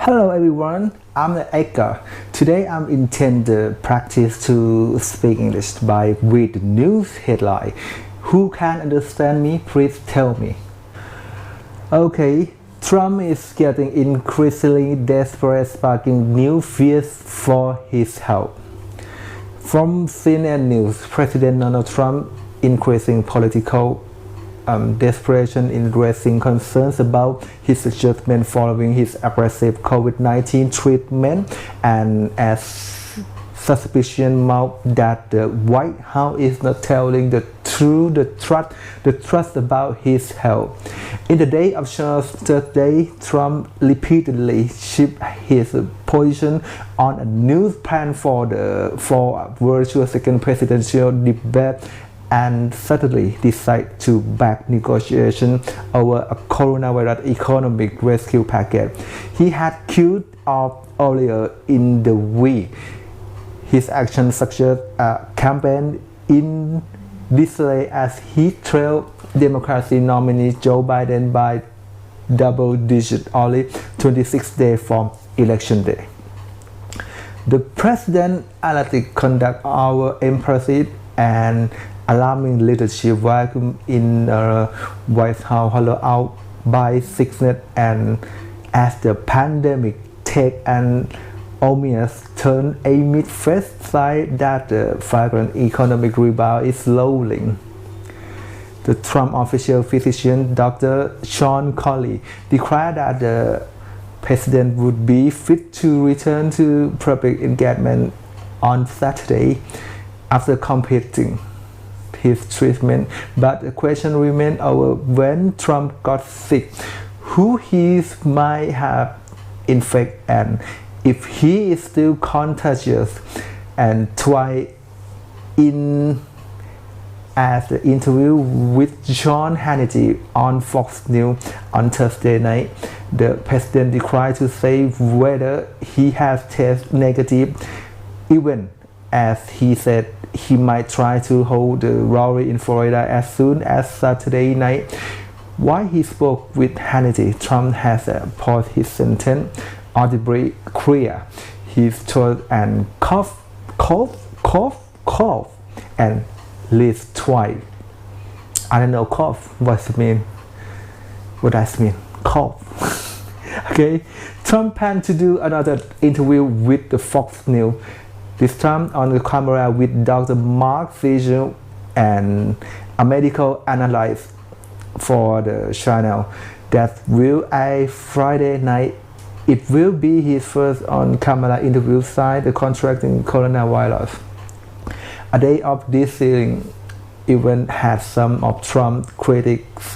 Hello everyone, I'm Edgar. Today I'm intend to practice to speak English by read the news headline. Who can understand me? Please tell me. Okay, Trump is getting increasingly desperate, sparking new fears for his health. From CNN News, President Donald Trump increasing political desperation in raising concerns about his adjustment following his aggressive COVID-19 treatment, and as suspicion mount that the White House is not telling the truth about his health. In the day of Charles' third day, Trump repeatedly shifted his position on a new plan for a virtual second presidential debate, and suddenly decided to back negotiation over a coronavirus economic rescue package he had called off earlier in the week. His actions suggest a campaign in disarray as he trailed Democratic nominee Joe Biden by double digits only 26 days from election day. The president analytic conduct our impressive and alarming leadership vacuum in White House hollowed out by sickness, and as the pandemic take an ominous turn amid first sign that the vibrant economic rebound is slowing. The Trump official physician Dr. Sean Conley declared that the president would be fit to return to public engagement on Saturday after completing his treatment, but the question remained over when Trump got sick, who he might have infected, and if he is still contagious. And twice in as the interview with John Hannity on Fox News on Thursday night, the president declined to say whether he has tested negative, even as he said he might try to hold the rally in Florida as soon as Saturday night. While he spoke with Hannity, Trump has paused his sentence audibly clear his throat and cough, and lisped twice. I don't know cough, what it mean? What does it mean? Cough. Okay, Trump planned to do another interview with the Fox News, this time on the camera with Dr. Mark Fisher, and a medical analyst for the channel that will air Friday night. It will be his first on-camera interview since the contracting coronavirus. A day of this hearing event had some of Trump's critics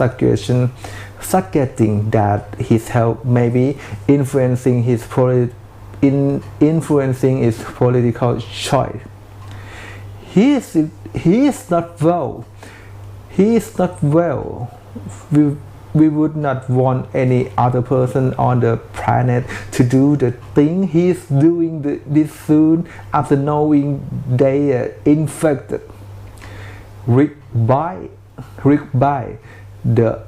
suggesting that his health may be influencing his political choice. He is not well. He is not well. We would not want any other person on the planet to do the thing he is doing this soon after knowing they are infected. Rick Bye, the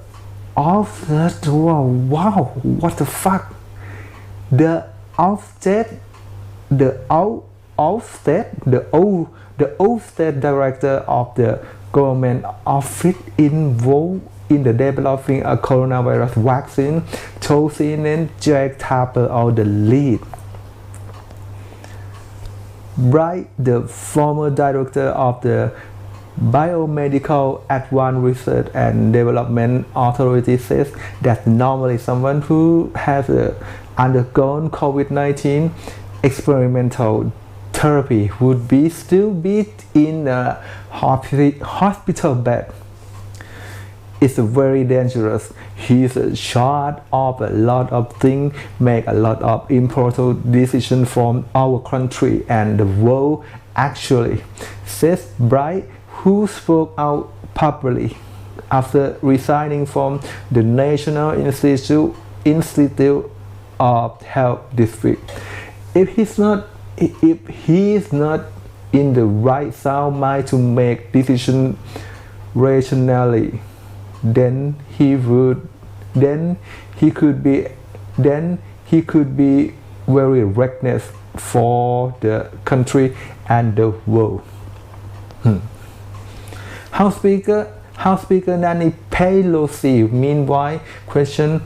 offset. Wow, what the fuck? The Ofsted director of the government office involved in the developing a coronavirus vaccine, told CNN Jake Tapper of the lead. Bright, the former director of the Biomedical Advanced Research and Development Authority, says that normally someone who has undergone COVID-19 experimental therapy would still be in a hospital bed. It's very dangerous. He's short of a lot of things, make a lot of important decisions for our country and the world, actually, says Bright, who spoke out publicly after resigning from the National Institute of Health this week. If he is not in the right sound mind to make decisions rationally, then he he could be very reckless for the country and the world. House Speaker Nancy Pelosi meanwhile questioned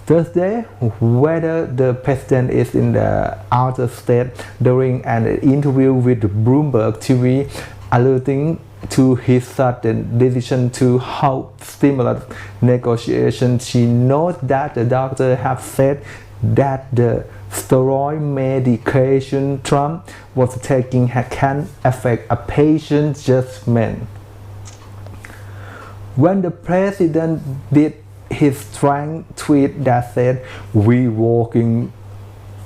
Thursday whether the president is in the outer state during an interview with Bloomberg TV, alerting to his sudden decision to halt stimulus negotiations. She noted that the doctor have said that the steroid medication Trump was taking can affect a patient's judgment. When the president did his strange tweet that said, "We walking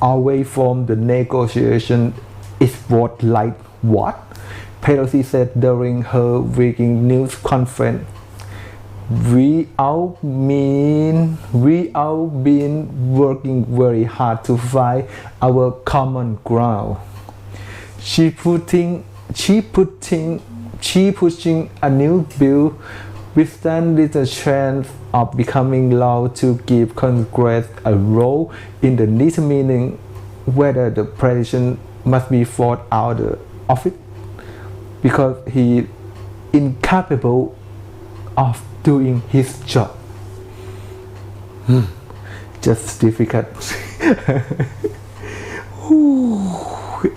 away from the negotiation is what like what?" Pelosi said during her weekly news conference, we all been working very hard to find our common ground. She pushing a new bill which stands with a chance of becoming law to give Congress a role in the determining whether the president must be forced out of office because he is incapable of doing his job. Just difficult.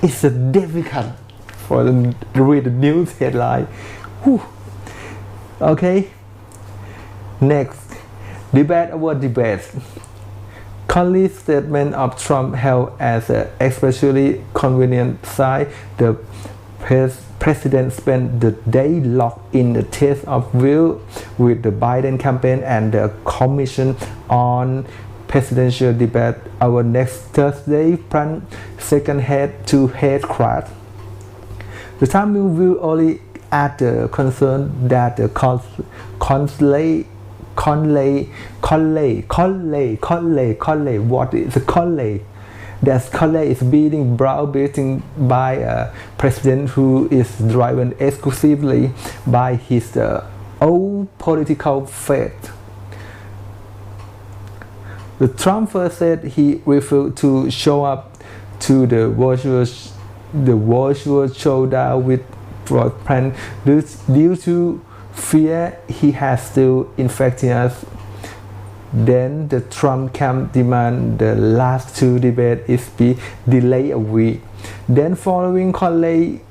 It's a difficult for them to read the news headline. Okay. Next, debate over debates. Conley's statement of Trump held as an especially convenient side. The president spent the day locked in the test of will with the Biden campaign and the Commission on Presidential Debate our next Thursday planned second head-to-head clash. The timing will only add the concern that the what is a Conley? That Conley is being browbeaten by a president who is driven exclusively by his own political faith. The Trump first said he refused to show up to the virtual showdown with Trump due to fear he has still infectious. Then the Trump camp demand the last two debates is be delayed a week. Then following Conley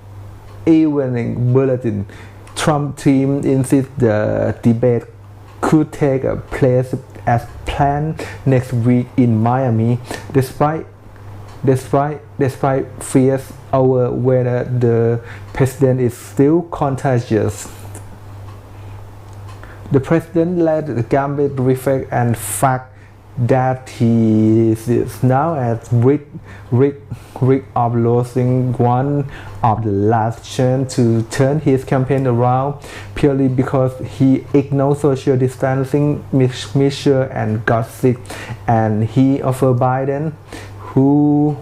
evening bulletin, Trump team insists the debate could take place as planned next week in Miami, despite fears over whether the president is still contagious. The president let the gambit reflect and fact that he is now at risk of losing one of the last chance to turn his campaign around purely because he ignored social distancing measures and got sick, and he offered Biden, who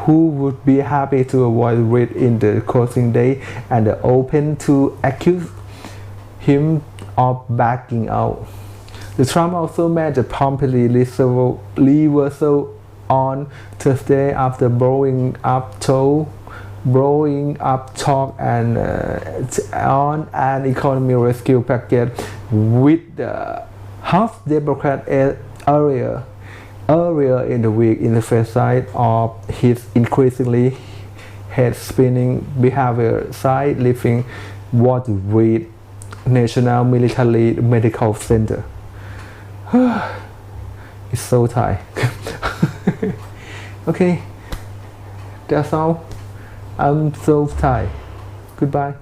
would be happy to avoid risk in the closing day and open to accuse him of backing out. The Trump also made a promptly reversal on Thursday after blowing up talk and on an economy rescue package with the House Democrat earlier in the week in the face of his increasingly head-spinning behavior side leaving what read National Military Medical Center. It's so tight. Okay, that's all. I'm so tired. Goodbye.